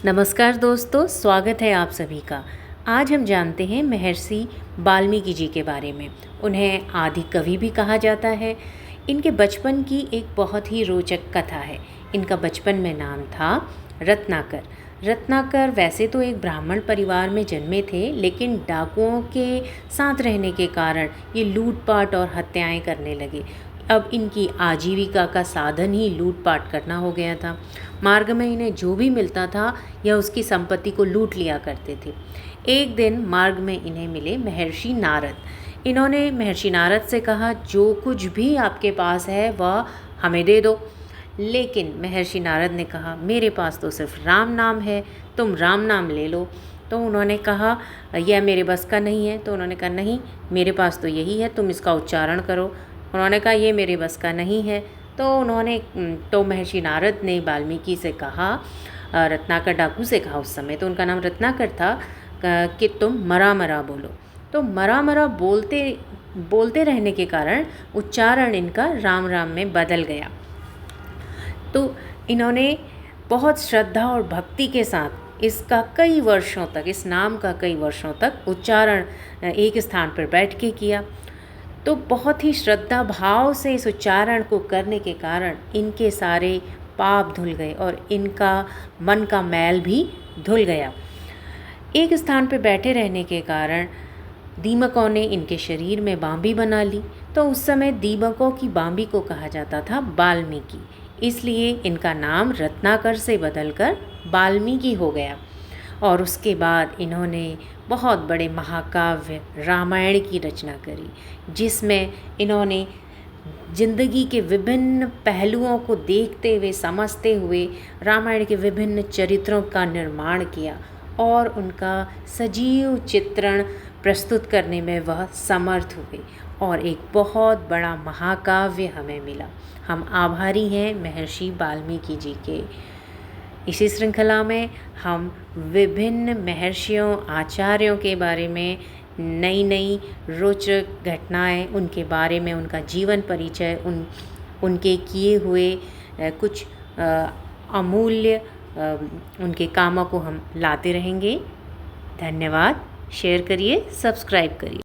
नमस्कार दोस्तों, स्वागत है आप सभी का। आज हम जानते हैं महर्षि वाल्मीकि जी के बारे में। उन्हें आदि कवि भी कहा जाता है। इनके बचपन की एक बहुत ही रोचक कथा है। इनका बचपन में नाम था रत्नाकर। रत्नाकर वैसे तो एक ब्राह्मण परिवार में जन्मे थे, लेकिन डाकुओं के साथ रहने के कारण ये लूटपाट और हत्याएं करने लगे। अब इनकी आजीविका का साधन ही लूटपाट करना हो गया था। मार्ग में इन्हें जो भी मिलता था यह उसकी संपत्ति को लूट लिया करते थे। एक दिन मार्ग में इन्हें मिले महर्षि नारद। इन्होंने महर्षि नारद से कहा, जो कुछ भी आपके पास है वह हमें दे दो। लेकिन महर्षि नारद ने कहा, मेरे पास तो सिर्फ राम नाम है, तुम राम नाम ले लो। तो उन्होंने कहा, यह मेरे बस का नहीं है। तो उन्होंने कहा, नहीं, मेरे पास तो यही है, तुम इसका उच्चारण करो। उन्होंने कहा, ये मेरे बस का नहीं है। तो महर्षि नारद ने वाल्मीकि से कहा, रत्नाकर डाकू से कहा, उस समय तो उनका नाम रत्नाकर था, कि तुम मरा मरा बोलो। तो मरा मरा बोलते रहने के कारण उच्चारण इनका राम राम में बदल गया। तो इन्होंने बहुत श्रद्धा और भक्ति के साथ इस नाम का कई वर्षों तक उच्चारण एक स्थान पर बैठ के किया। तो बहुत ही श्रद्धा भाव से इस उच्चारण को करने के कारण इनके सारे पाप धुल गए और इनका मन का मैल भी धुल गया। एक स्थान पर बैठे रहने के कारण दीमकों ने इनके शरीर में बांबी बना ली। तो उस समय दीमकों की बांबी को कहा जाता था वाल्मीकि, इसलिए इनका नाम रत्नाकर से बदलकर वाल्मीकि हो गया। और उसके बाद इन्होंने बहुत बड़े महाकाव्य रामायण की रचना करी, जिसमें इन्होंने जिंदगी के विभिन्न पहलुओं को देखते हुए, समझते हुए रामायण के विभिन्न चरित्रों का निर्माण किया और उनका सजीव चित्रण प्रस्तुत करने में वह समर्थ हुए और एक बहुत बड़ा महाकाव्य हमें मिला। हम आभारी हैं महर्षि वाल्मीकि जी के। इसी श्रृंखला में हम विभिन्न महर्षियों, आचार्यों के बारे में नई नई रोचक घटनाएं, उनके बारे में उनका जीवन परिचय, उनके किए हुए कुछ अमूल्य उनके कामों को हम लाते रहेंगे। धन्यवाद। शेयर करिए, सब्सक्राइब करिए।